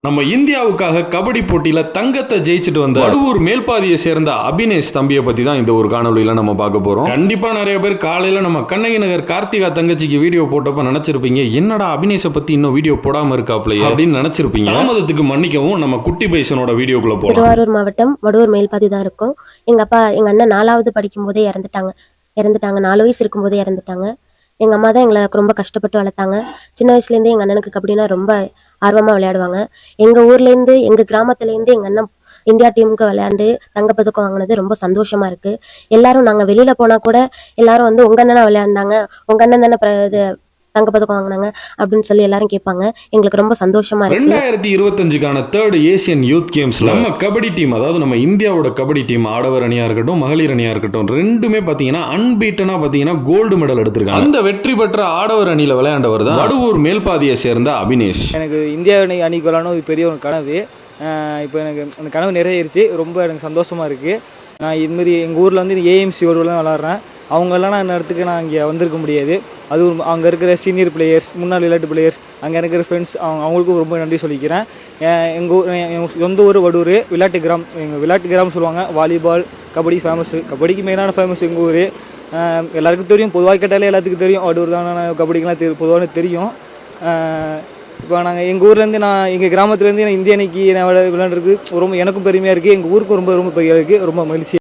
நம்ம இந்தியாவுக்காக கபடி போட்டியில தங்கத்தை ஜெயிச்சுட்டு வந்த வடுவூர் மேல்பாதியை சேர்ந்த அபினேஷ் தம்பியை பத்தி தான் இந்த ஒரு காணொலியில நம்ம பார்க்க போறோம். கண்டிப்பா நிறைய பேர் காலையில நம்ம கண்ணகி நகர் கார்த்திகா தங்கச்சிக்கு வீடியோ போட்டப்ப நினைச்சிருப்பீங்க, என்னடா அபினேஷை பத்தி இன்னும் வீடியோ போடாம இருக்காப்லையே அப்படின்னு நினைச்சிருப்பீங்க. தாமதத்துக்கு மன்னிக்கவும். நம்ம குட்டி பைசனோட வீடியோக்குள்ள போறோம். திருவாரூர் மாவட்டம் வடுவூர் மேல்பாதி தான் இருக்கும். எங்க அண்ணன் 4வது படிக்கும் போதே இறந்துட்டாங்க. 4 வயசு இருக்கும் போதே இறந்துட்டாங்க. எங்க அம்மா தான் எங்களை ரொம்ப கஷ்டப்பட்டு வளர்த்தாங்க. சின்ன வயசுல இருந்தே எங்க அண்ணனுக்கு கபடினா ரொம்ப ஆர்வமா விளையாடுவாங்க. எங்க ஊர்ல இருந்து, எங்க கிராமத்துல இருந்து எங்க அண்ணன் இந்தியா டீமுக்கு விளையாண்டு தங்கப்பதக்கம் வாங்கினது ரொம்ப சந்தோஷமா இருக்கு. எல்லாரும் நாங்க வெளியில போனா கூட எல்லாரும் வந்து உங்க அண்ணனா விளையாண்டாங்க, உங்க அண்ணன் தானே தங்கப்பதக்கம் வாங்கினாங்க அப்படின்னு சொல்லி எல்லாரும் கேட்பாங்க. எங்களுக்கு ரொம்ப சந்தோஷமா இருக்கு. 2025க்கான 3rd ஏசியன் யூத் கேம்ஸ்ல நம்ம கபடி டீம், அதாவது நம்ம இந்தியாவோட கபடி டீம், ஆடவர் அணியா இருக்கட்டும் மகளிர் அணியா இருக்கட்டும், ரெண்டுமே பாத்தீங்கன்னா அன்பீட்டனா பாத்தீங்கன்னா கோல்டு மெடல் எடுத்திருக்காங்க. அந்த வெற்றி பெற்ற ஆடவர் அணியில விளையாண்டவர் தான் வடுவூர் மேல்பாதியை சேர்ந்த அபினேஷ். எனக்கு இந்தியா அணிக்கு விளையாடணும் பெரிய ஒரு கனவு. இப்போ எனக்கு அந்த கனவு நிறைவேறிச்சு. ரொம்ப எனக்கு சந்தோஷமா இருக்கு. நான் இதுமாரி எங்கள் ஊரில் வந்து ஏஎம்சி வடுவில் தான் விளாட்றேன். அவங்கெல்லாம் நான் இடத்துக்கு நான் இங்கே வந்திருக்க முடியாது. அதுவும் அங்கே இருக்கிற சீனியர் பிளேயர்ஸ், முன்னாள் விளையாட்டு பிளேயர்ஸ், அங்கே இருக்கிற ஃப்ரெண்ட்ஸ், அவங்களுக்கும் ரொம்ப நன்றி சொல்லிக்கிறேன். எங்கள் சொந்த ஊர் வடுவூர் விளையாட்டு கிராமம். எங்கள் விளையாட்டு கிராமம் சொல்லுவாங்க. Volleyball, kabaddi famous. கபடிக்கு மெயினான ஃபேமஸ் எங்கள் ஊர். எல்லாருக்கும் தெரியும், பொதுவாக கேட்டாலே எல்லாத்துக்கும் தெரியும் வடுவூர் தான். கபடிக்கெலாம் பொதுவாக தெரியும். இப்போ நாங்கள் எங்கள் ஊர்லேருந்து, எங்கள் கிராமத்துலேருந்து இந்திய அணிக்கு நான் விளையாடுறதுக்கு ரொம்ப எனக்கும் பெருமையாக இருக்குது. எங்கள் ஊருக்கும் ரொம்ப பெருமையாக இருக்குது. ரொம்ப மகிழ்ச்சி.